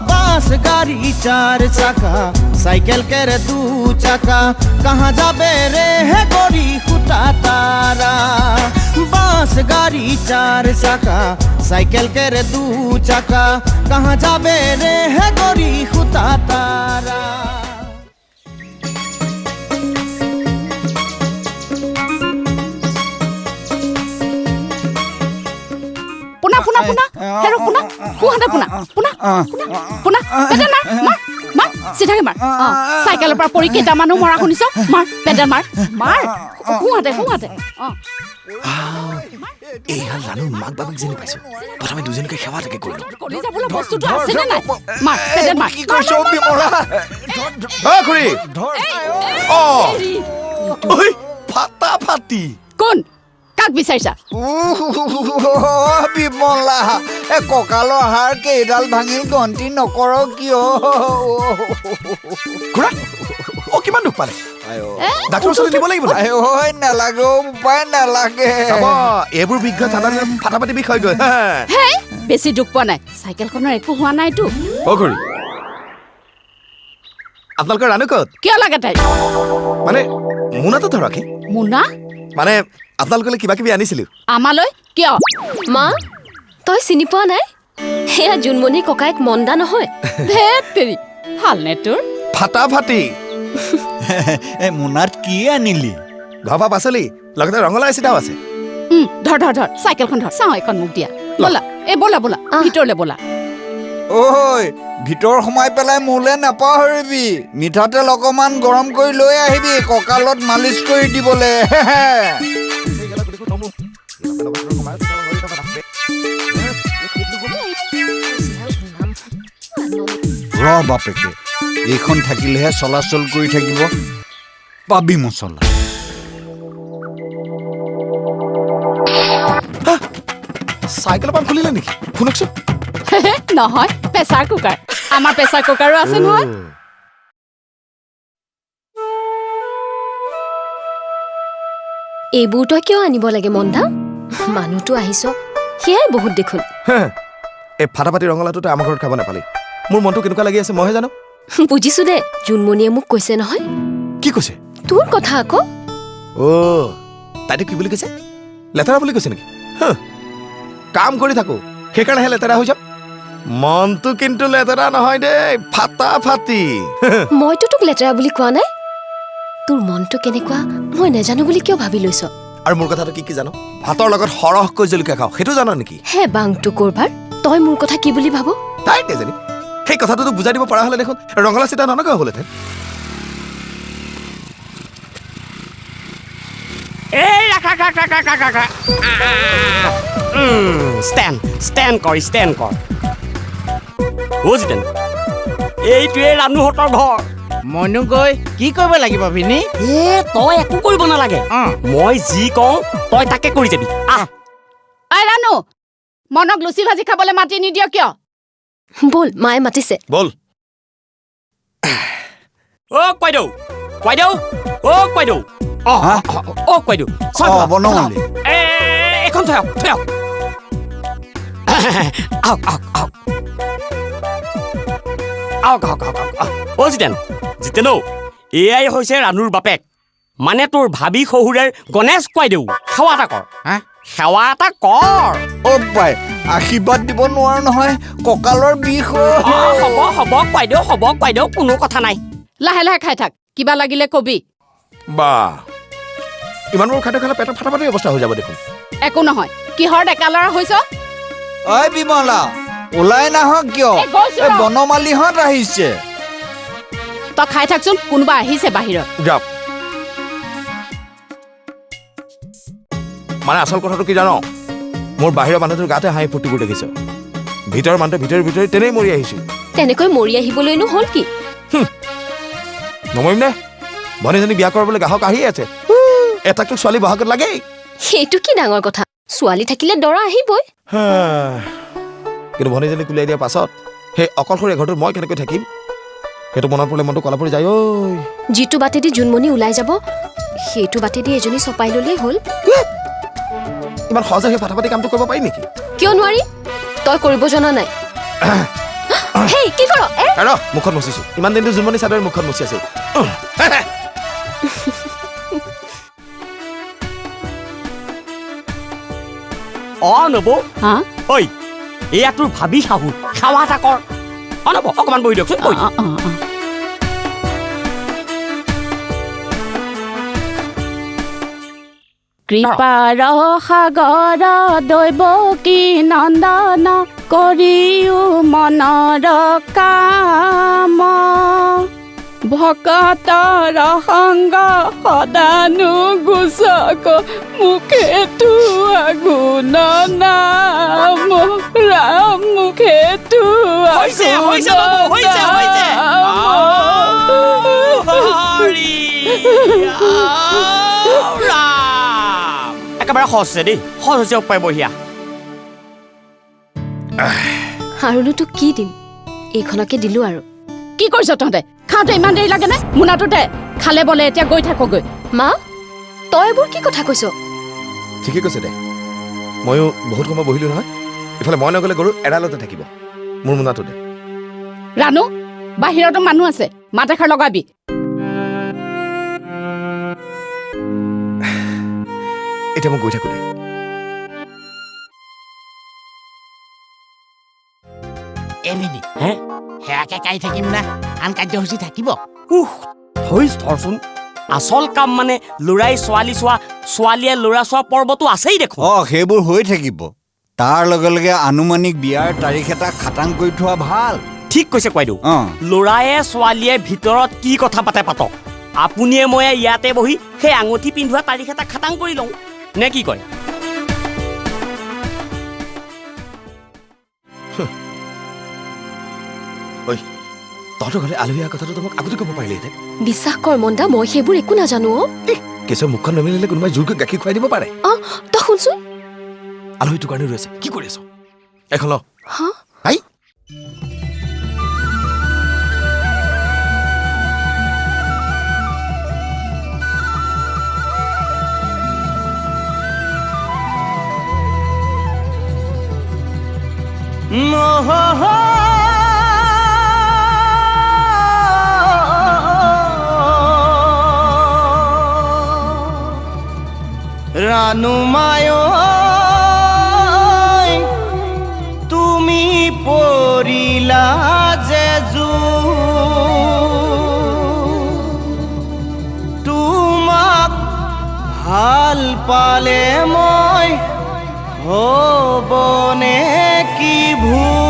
बांस गाड़ी चार चाका साइकिल के रे दू चाका कहाँ जाबे रे है गोरी खुटा तारा बांस गाड़ी चार चाका साइकिल के रे दू चाका कहाँ जाबे रे है गोरी खुटा तारा পুনা পুনা পুনা হেৰো পুনা কুহাতে পুনা পুনা পুনা পেডেল মাৰ মাৰ চিধাকে মাৰ চাইকেলৰ পৰা পৰি কেইটা মানুহ মৰা শুনিছ মাৰ পেডেল মাৰ মাৰ কুহাতে এইহাল ৰাণুৰ মাক বাপেক যেনে পাইছো প্ৰথমে দুজনকে সেৱা তাকে কৰিলো কৰি যাবলৈ বস্তুটো আছে নে নাই মাৰ পেডেল মাৰ কি কৰিছ বিমলা খুৰী ফাটা ফাটি কোন কাক বিচাৰিছা বিমলা কঁকালৰ হাড় কেইডাল ভাঙিল গন্তি নকৰ কিয় খুৰা অ কিমান দুখ পালে ডাক্তৰ ওচৰলৈ নিব লাগিব নালাগে উপায় নালাগে এইবোৰ বিজ্ঞ থানাত ফাটাফাটি বিষয় গৈ হেই বেছি দুখ পোৱা নাই চাইকেলখনৰ একো হোৱা নাইতো অ খুৰী আপোনালোকৰ ৰাণু ক'ত কিয় লাগে তাই মানে মোনাটো ধৰক মোনা মানে আপোনালোকলৈ কিবা কিবি আনিছিলো আমালৈ কিয় মা তই চিনি পোৱা নাই সেয়া জোনমণি ককায়েক মন্দা নহয় ধেত তেৰি ভালনে তোৰ ফাটাফাটি মোনাত কি আনিলি ঘপা পাচলি লগতে ৰঙালাও এচিটাও আছে ধৰ ধৰ ধৰ চাইকেলখন ধৰ চাওঁ এখন মোক দিয়া ব'লা এই ব'লা ব'লা ভিতৰলৈ ব'লা ঐ ভিতৰ সোমাই পেলাই মোলে নাপাহৰিবি মিঠাতেল অকমান গৰম কৰি লৈ আহিবি কঁকালত মালিচ কৰি দিবলে ৰ বাপেকে এইখন থাকিলেহে চলাচল কৰি থাকিব পাবি মচলা চাইকেলৰ পাম্প খুলিলে নেকি শুনকচোন নহয় প্ৰেছাৰ কুকাৰ আমাৰ প্ৰেছাৰ কুকাৰো আছে নহয় এইবোৰ তই কিয় আনিব লাগে মন্দা মানুহটো আহিছ সেয়াই বহুত দেখোন এই ফাটাফাটি ৰঙালাওটো তই আমাৰ ঘৰত খাব নাপালি মোৰ মনটো কেনেকুৱা লাগি আছে মইহে জানো বুজিছো দে জোনমণিয়ে মোক কৈছে নহয় কি কৈছে তোৰ কথা আকৌ তাইতো কি বুলি কৈছে লেতেৰা বুলি কৈছে নেকি কাম কৰি থাকো সেইকাৰণেহে লেতেৰা হৈ যাম মনটো কিন্তু লেতেৰা নহয় দেই ফাটাফাটি মইতো তোক লেতেৰা বুলি কোৱা নাই তোৰ মনটো কেনেকুৱা মই নাজানো বুলি কিয় ভাবি লৈছ আৰু মোৰ কথাটো কি জানো ভাতৰ লগত সৰহকৈ জলকীয়া খাওঁ সেইটো জানো নেকি হে বাংটো কৰবাৰ তই মোৰ কথা কি বুলি ভাব তাই নেজানি সেই কথাটো বুজাই দিব পৰা হ'লে দেখোন ৰঙালাও চিটা ননকা হ'লহেঁতেন এই ৰাখ ষ্টেণ্ড কৰ অ' জিতেন এইটোৱে ৰাণুহঁতৰ ঘৰ মইনো গৈ কি কৰিব লাগিব ভিনি তই একো কৰিব নালাগে মই যি কওঁ তই তাকে কৰি যাবি ঐ ৰাণু মনক লুচি ভাজি খাবলৈ মাতি নিদিয় কিয় বল মায়ে মাতিছে বল অ' কইদেউ বনমালী এখন থৈ আহক অ' জিতেন এয়াই হৈছে ৰাণুৰ বাপেক মানে তোৰ ভাবি শহুৰেৰ গণেশ কইদেউ সেৱা এটা কৰ অ' পাই আশীৰ্বাদ দিব নোৱাৰ নহয় কঁকালৰ বিষ হ'ব কইদেউ কোনো কথা নাই লাহে লাহে খাই থাক কিবা লাগিলে কবি বা ইমানবোৰ খাদ্য খালে পেটৰ ফাটাফাটি অৱস্থা হৈ যাব দেখোন একো নহয় কিহৰ ডেকা ল'ৰা হৈছ ঐ বিমলা ওলাই নাহক কিয় বনমালীহঁত আহিছে তই খাই থাকচোন কোনোবা আহিছে বাহিৰত যাওক মানে আচল কথাটো কি জানো মোৰ বাহিৰৰ মানুহটোৰ গাতে হাঁহি ফূৰ্তি কৰি দেখিছ ভিতৰৰ মানুহটো ভিতৰি তেনেই মৰি আহিছো তেনেকৈ মৰি আহিবলৈনো হ'ল কি নমৰিম নে ভনীজনী বিয়া কৰিবলৈ গ্ৰাহক আহি আছে এটাকটো ছোৱালী বহাগত লাগেই সেইটো কি ডাঙৰ কথা ছোৱালী থাকিলে দৰা আহিবই কিন্তু ভনীজনী কুলিয়াই দিয়াৰ পাছত সেই অকলশৰীয়া ঘৰটোত মই কেনেকৈ থাকিম সেইটো মনত পৰিলে মনটো কলা পৰি যায় ঐ যিটো বাটেদি জোনমণি ওলাই যাব সেইটো বাটেদি এজনী চপাই ল'লেই হ'ল ইমান সহজে সেই ফাটাফাটি কামটো কৰিব পাৰি নেকি কিয় নোৱাৰি তই কৰিব জনা নাই হেই কি কৰ মুখত মুচিছো ইমান দিনটো জোনমণি চাদৰ মুখত মুচি আছে নব ঐ এয়া তোৰ ভাবি শাহু সেৱা এটা কৰ নব অকমান বহি দিয়কচোন কৃপাৰ সাগৰ দৈৱ কি নন্দন কৰিও মনৰ কাম ভকতৰ সংগ সদানো গুচক মুখে তোৱা গুণ নাম ৰাম মুখে তোৱা একেবাৰে সহজ হৈছে দেই সহজ হৈছে উপায় বঢ়িয়া আৰুনো তোক কি দিম এইখনকে দিলো আৰু কি কৰিছ তহঁতে খাওঁতে ইমান দেৰি লাগে নে মোনাটোতে খালে বলে এতিয়া গৈ থাকগৈ মা তই এইবোৰ কি কথা কৈছ ঠিকে কৈছে দে ময়ো বহুত সময় বহিলো নহয় ইফালে মই নগ'লে গৰু এৰালতে থাকিব মোৰ মোনাটো দে ৰানু বাহিৰতো মানুহ আছে মাত এষাৰ লগাবি এতিয়া মই গৈ থাকো দে এমিনি সেয়াকে কাই থাকিম না আন কাৰ্যসূচী থাকিব ধৰচোন আচল কাম মানে ল'ৰাই ছোৱালী চোৱা ছোৱালীয়ে ল'ৰা চোৱা পৰ্বটো আছেই দেখোন সেইবোৰ হৈ থাকিব তাৰ লগে লগে আনুমানিক বিয়াৰ তাৰিখ এটা খাটাং কৰি থোৱা ভাল ঠিক কৈছে কয়দেউ ল'ৰায়ে ছোৱালীয়ে ভিতৰত কি কথা পাতে পাতক আপুনিয়ে ময়ে ইয়াতে বহি সেই আঙুঠি পিন্ধোৱা তাৰিখ এটা খাটাং কৰি লওঁ নে কি কয় ঐ তহঁতৰ ঘৰলৈ আলহী অহা কথাটো মোক আগতে ক'ব পাৰিলেহেঁতেন বিশ্বাস কৰ মন্দা মই সেইবোৰ একো নাজানো কেঁচৰ মুখখন নমিলিলে কোনোবাই জোৰকৈ গাখীৰ খুৱাই দিব পাৰে তই শুনচোন আলহীটোৰ কাৰণে ৰৈ আছে কি কৰি আছ এখন ল আই ৰানু মায় তুমি পৰিলা যে তোমাক ভাল পালে মই হ'বনে কি ভুল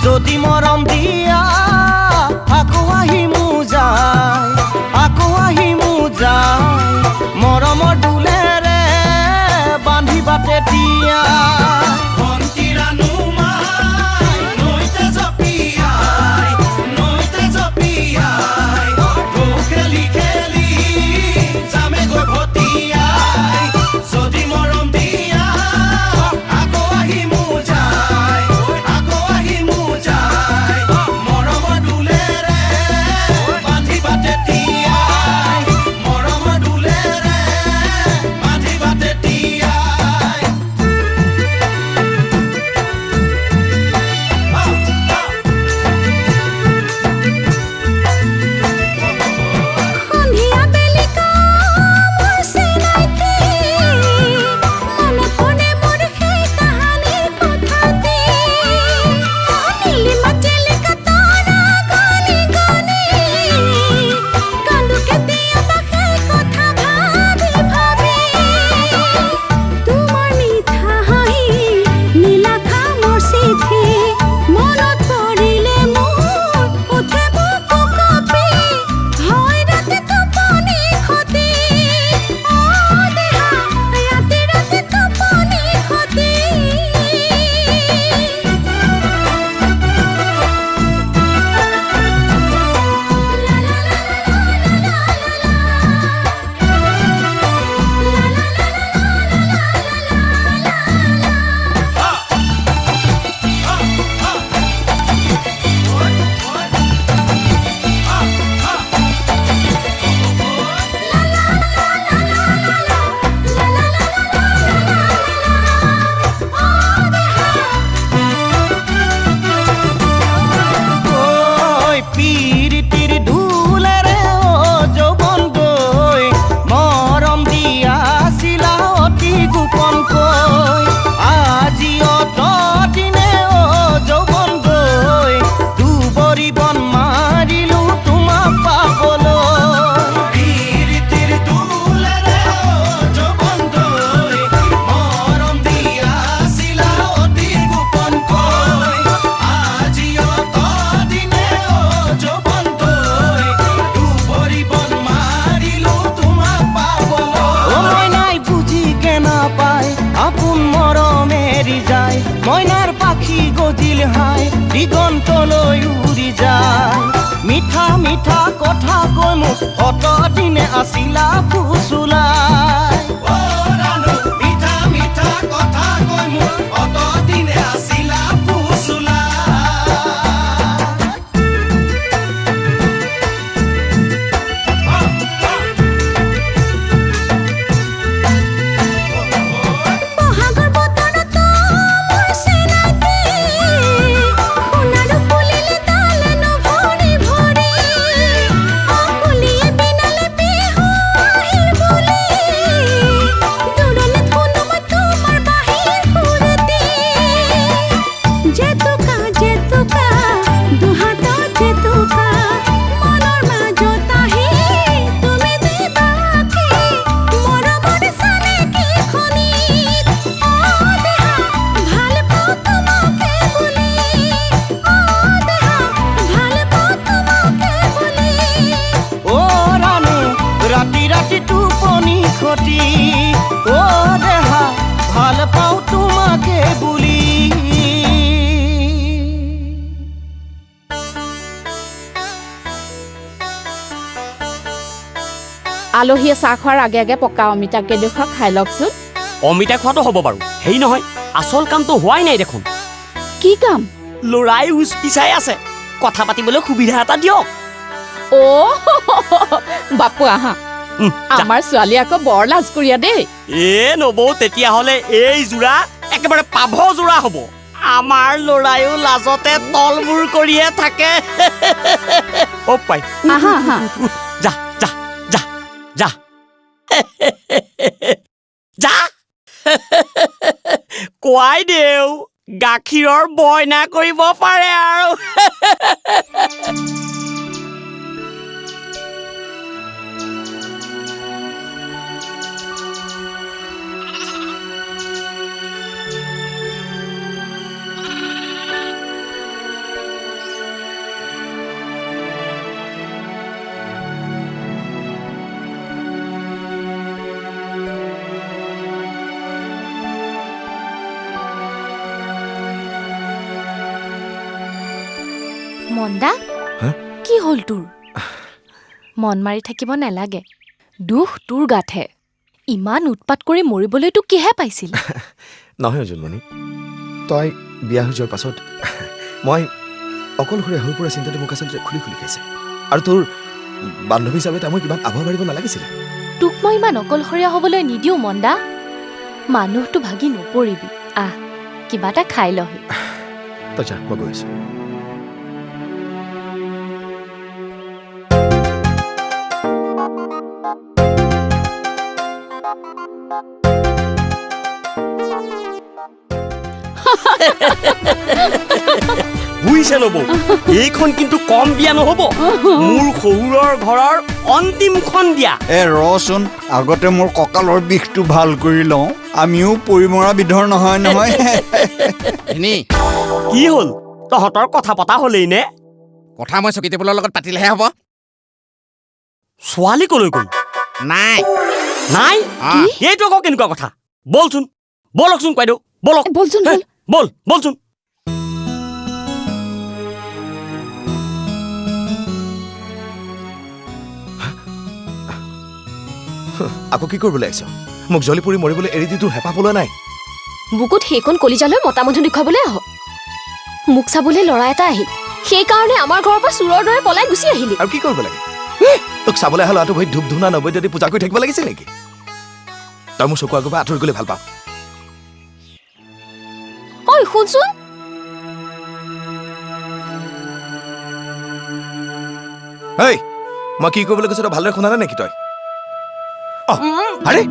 যদি মৰম দিয়া আকৌ আহিমো যায় মৰমৰ দুলেৰে বান্ধি বাটে দিয়া ৰাতি গজিল হাই দিগন্তলৈ উৰি যায় মিঠা মিঠা কথা কৈ মোক অতদিনে আছিলা ফুচুলাই মিঠা মিঠা কথা কৈ মোক অতদিনে আছিলা ফুচুলাই আলহীয়ে চাহ খোৱাৰ আগে আগে পকা অমিতা কেইডোখৰ খাই লওকচোন অমিতা খোৱাটো হ'ব বাৰু হেৰি নহয় আচল কামটো হোৱাই নাই দেখোন কি কাম লৰাই উচ পিছাই আছে কথা পাতিবলৈ সুবিধা এটা দিয়ক বাপু আহা আমাৰ ছোৱালী আকৌ বৰ লাজকুৰীয়া দেই নবৌ তেতিয়াহ'লে এই যোৰা একেবাৰে পাভ যোৰা হ'ব আমাৰ লৰায়ো লাজতে তলমূৰ কৰিয়ে থাকে পাই আহা আহা যা যা যা যা যা কোৱাই দেও গাখীৰৰ বইনা কৰিব পাৰে আৰু মন্দা কি হ'ল তোৰ মন মাৰি থাকিব নালাগে দুখ তোৰ গাতহে ইমান উৎপাত কৰি মৰিবলৈ তোক কিহে পাইছিল নহয় জুনমণি তই বিয়া হৈ যোৱাৰ পাছত মই অকলশৰীয়া হৈ পৰা চিন্তাটো মোক আচলতে খুলি খুলি খাইছে আৰু তোৰ বান্ধৱী হিচাপে তই মই কিমান আভাৰ মাৰিব নালাগিছিলে তোক মই ইমান অকলশৰীয়া হ'বলৈ নিদিওঁ মন্দা মানুহটো ভাগি নপৰিবি আহ কিবা এটা খাই লহি তই যা মই গৈ আছো বুজিছে নবৌ এইখন কিন্তু কম বিয়া নহ'ব মোৰ শহুৰৰ ঘৰৰ অন্তিমখন বিয়া ৰচোন আগতে মোৰ কঁকালৰ বিষটো ভাল কৰি লওঁ আমিও পৰিমৰা বিধৰ নহয় নহয় কি হ'ল তহঁতৰ কথা পতা হ'লেই নে কথা মই চকী টেবুলৰ লগত পাতিলেহে হ'ব ছোৱালী কলৈ গ'ল নাই নাই এইটো আকৌ কেনেকুৱা কথা বলচোন বলকচোন কয়দেউ বলক বলচোন বলচোন আকৌ কি কৰিবলৈ আহিছ মোক জ্বলি পৰি মৰিবলৈ এৰি দি তোৰ হেঁপাহ পলোৱা নাই বুকুত সেইকণ কলিজালৈ মতা মানুহ দেখুৱাবলৈ আহ মোক চাবলৈ ল'ৰা এটা আহিল সেইকাৰণে আমাৰ ঘৰৰ পৰা চোৰৰ দৰে পলাই গুচি আহিলি আৰু কি কৰিব লাগে তোক চাবলৈ অহা ল'ৰাটো ভৰিত ধূপ ধূনা নবৈ যদি পূজা কৰি থাকিব লাগিছিল নেকি তই মোৰ চকু আগৰ পৰা আঁতৰি গ'লে ভাল পাওঁ ঐ শুনচোন এই মই কি কৰিবলৈ কৈছো তই ভালদৰে শুনা নাই নেকি তই আৰে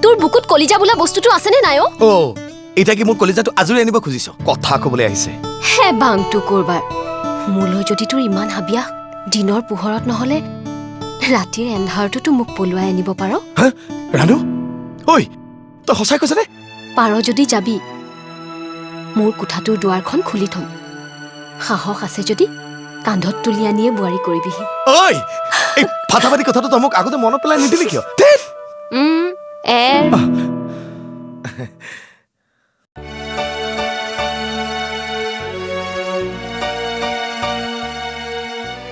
তোৰ বুকুত কলিজা বোলা বস্তুটো আছেনে নাই এতিয়া কি মোৰ কলিজাটো আজৰি আনিব খুজিছ কথা ক'বলৈ আহিছে হে বাংটো কৰবাৰ মোলৈ যদি তোৰ ইমান হাবিয়া দিনৰ পোহৰত নহলে ৰাতিৰ এন্ধাৰটোতো মোক পলুৱাই আনিব পাৰ ৰানু ঐ তই সঁচাই কৈছনে পাৰ যদি যাবি মোৰ কোঠাটোৰ দুৱাৰখন খুলি থম সাহস আছে যদি কান্ধত তুলি আনিয়ে বোৱাৰী কৰিবিহি ঐ এই ফাটাফাটি কথাটো তই মোক আগতে মনত পেলাই নিদিলি কিয়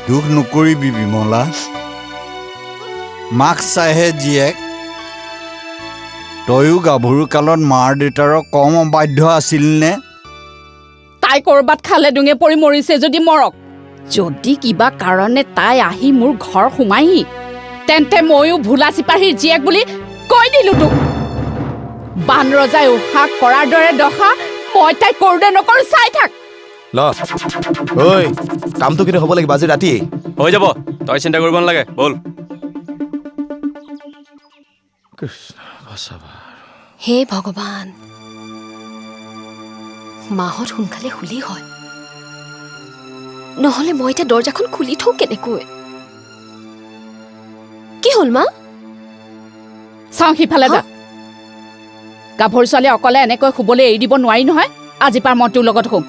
দুখ নকৰিবি বিমলা মাক চাইহে জীয়েক তয়ো গাভৰু কালত মাৰ দেউতাৰৰ কম অবাধ্য আছিল নে তাই কৰবাত খালে ডুঙে পৰি মৰিছে যদি মৰক যদি কিবা কাৰণে তাই আহি মোৰ ঘৰ সোমাইহি তেন্তে ময়ো ভোলা চিপাহীৰ জীয়েক বুলি কৈ দিলো তোক বান ৰজাই উশা কৰাৰ দৰে দশা মই তাই কৰোঁতে নকৰো চাই থাক ল ঐ কামটো কিন্তু হ'ব লাগিব আজি ৰাতি হৈ যাব তই চিন্তা কৰিব নালাগে বল হে ভগৱান মাহত সোনকালে খুলি হয় নহ'লে মই এতিয়া দৰ্জাখন খুলি থওঁ কেনেকৈ কি হ'ল মা চাওঁ সিফালে যা গাভৰু ছোৱালী অকলে এনেকৈ শুবলৈ এৰি দিব নোৱাৰি নহয় আজি পাৰ মই তোৰ লগত শুম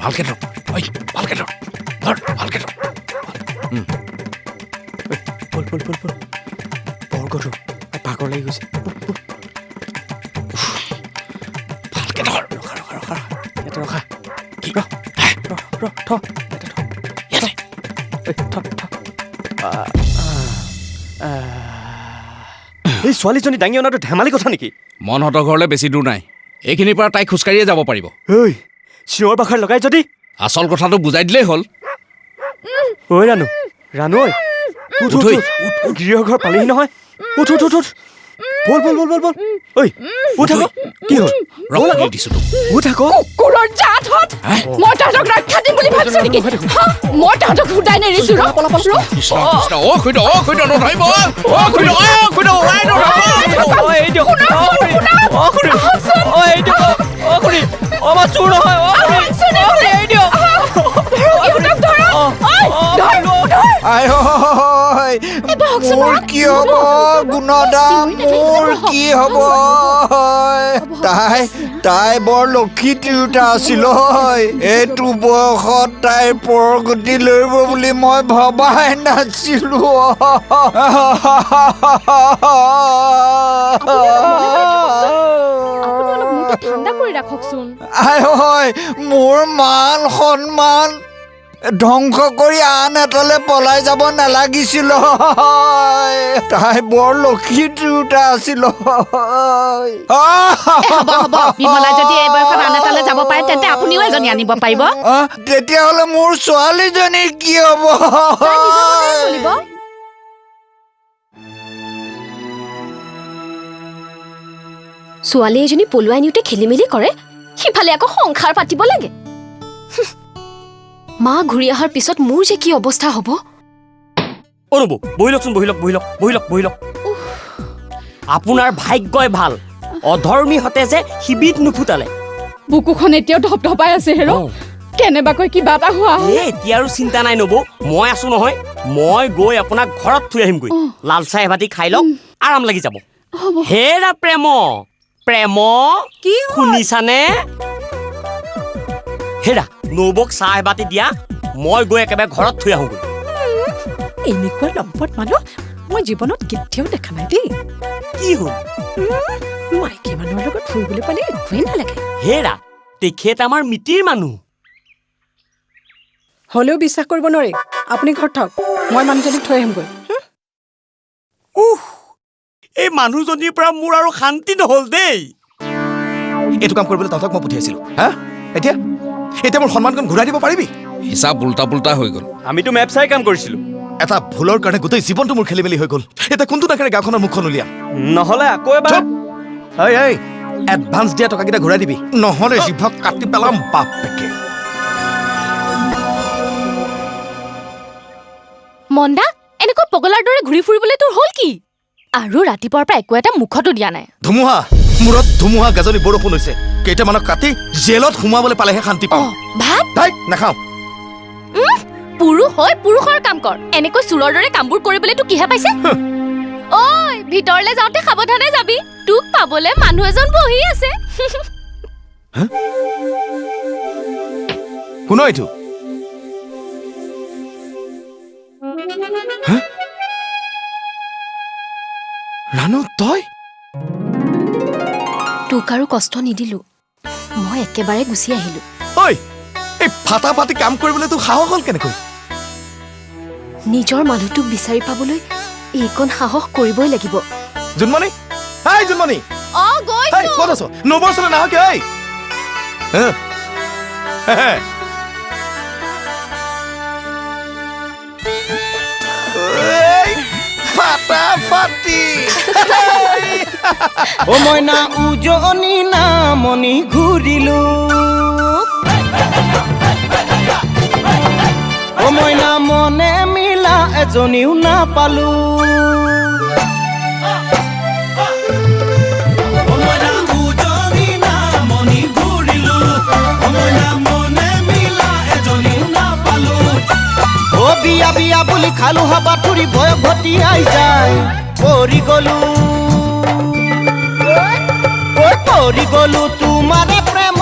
ভালকে ধৰ ঐ ভালকে ধৰ ভালকে ধৰ বল বল বল বল বৰ গধুৰ ভাগৰ লাগি গৈছে ভালকে ধৰ ৰখা ৰখা ৰখা এটা ৰখা কি ৰ থ ইয়াতে এই ছোৱালীজনী দাঙি অনাটো ধেমালি কথা নেকি মনহঁতৰ ঘৰলৈ বেছি দূৰ নাই এইখিনিৰ পৰা তাই খোজকাঢ়িয়ে যাব পাৰিব ঐ চিঞৰ বাখৰ লগাই যদি আচল কথাটো বুজাই দিলেই হ'ল ঐ ৰাণু ৰাণু ঐ উঠ উঠ উঠ গৃহ ঘৰ পালেহি নহয় উঠ উঠ উঠ উঠ বল বল বল বল বল ঐ উঠ আকৌ কি হ'ল ৰখি দিছো তোক উঠ আকৌ কুকুৰৰ জাত হত মই তাহাঁতক ৰক্ষা দিম বুলি ভাবিছো নেকি মই তাহাঁতক ফুটাই নেৰিছো ৰ অ খুইদ নধৰিব অ খুইদ আমাৰ চোৰ নহয় মোৰ কি হ'ব গুণদা মোৰ কি হ'ব তাই বৰ লক্ষী তিৰোতা আছিল এইটো বয়সত তাইৰ পৰগতি লৰিব বুলি মই ভবাই নাছিলো ঠাণ্ডা কৰি ৰাখকচোন মোৰ মান সন্মান ধ্বংস কৰি আন এটালে পলাই যাব নালাগিছিল তাই বৰ লক্ষী তিৰোতা আছিল বিমলা যদি এই বয়সত আন এটালে যাব পাৰে তেন্তে আপুনিও এজনী আনিব পাৰিব তেতিয়াহ'লে মোৰ ছোৱালীজনীৰ কি হ'ব ছোৱালী এজনী পলুৱাই নিওঁতে খেলি মেলি কৰে সিফালে আকৌ সংসাৰ পাতিব লাগে মা ঘূৰি অহাৰ পিছত মোৰ যে কি অৱস্থা হ'ব ৰ'ব বহি লওক আপোনাৰ ভাগ্যই ভাল অধৰ্মীহঁতে যে শিবিত নুফুটালে বুকুখন এতিয়াও ধপধপাই আছে হেৰ কেনেবাকৈ কিবা এটা হোৱা এতিয়া আৰু চিন্তা নাই নবৌ মই আছো নহয় মই গৈ আপোনাক ঘৰত থৈ আহিমগৈ লাল চাহ এবাটি খাই লওক আৰাম লাগি যাব হেৰা প্ৰেম শুনিছানে হেৰা নবৌক চাহ এবাটি দিয়া মই গৈ একেবাৰে ঘৰত থৈ আহোঁগৈ এনেকুৱা লম্পট মানুহ মই জীৱনত কেতিয়াও দেখা নাই দেই কি হ'ল মাইকী মানুহৰ লগত ফুৰিবলৈ পালে একোৱেই নালাগে হেৰা তেখেত আমাৰ মিতিৰ মানুহ হ'লেও বিশ্বাস কৰিব নোৱাৰি আপুনি ঘৰত থাকক মই মানুহজনীক থৈ আহিমগৈ এই মানুহজনীৰ পৰা মোৰ আৰু শান্তি নহ'ল দেই এইটো কাম কৰিবলৈ তহঁতক মই পঠিয়াইছিলোঁ হা এতিয়া এতিয়া মোৰ সন্মানখন ঘূৰাই দিব পাৰিবি হিচাপ উল্টা পুল্টা হৈ গ'ল আমিতো মেপ চাই কাম কৰিছিলোঁ এটা ভুলৰ কাৰণে গোটেই জীৱনটো মোৰ খেলি মেলি হৈ গ'ল এতিয়া কোনটো নাকেৰে গাঁওখনৰ মুখখন উলিয়াম নহ'লে আকৌ এবাৰ এই এডভান্স দিয়া টকাকেইটা ঘূৰাই দিবি নহ'লে জিভক কাটি পেলাম বাপেকে মন্দা এনেকুৱা পগলাৰ দৰে ঘূৰি ফুৰিবলৈ তোৰ হ'ল কি আৰু ৰাতিপুৱাৰ পৰা একো এটা মুখতো দিয়া নাই ধুমুহা মূৰত ধুমুহা গাজনি বৰষুণ হৈছে কেইটামানক কাটি জেলত সোমাবলৈ পালেহে শান্তি পাওঁ ভাত নাখাওঁ পুৰুষ হৈ পুৰুষৰ কাম কৰ এনেকৈ চোৰৰ দৰে কামবোৰ কৰিবলৈ তোক কিহে পাইছে ঐ ভিতৰলৈ যাওঁতে সাৱধানে যাবি তোক পাবলৈ মানুহ এজন বহি আছে কোন এইটো ৰানু তই তোক আৰু কষ্ট নিদিলো মই একেবাৰে গুচি আহিলো ঐ এই ফাটা ফাটি কাম কৰিবলৈ তোৰ সাহস হ'ল কেনেকৈ নিজৰ মানুহটোক বিচাৰি পাবলৈ এইকণ সাহস কৰিবই লাগিব জুনমণি হাই জুনমণি গৈছো ক'ত আছ নবৰচলে নাহ কিয় ফাটা ফাটি ও মইনা উজনি নামনি ঘূৰিলো ও মইনা মনে মিলা এজনীও নাপালো ও বিয়া বিয়া বুলি খালো হাবা তুৰি ভয় ভটিয়াই যায় পৰি গলো তোমাৰে প্ৰেম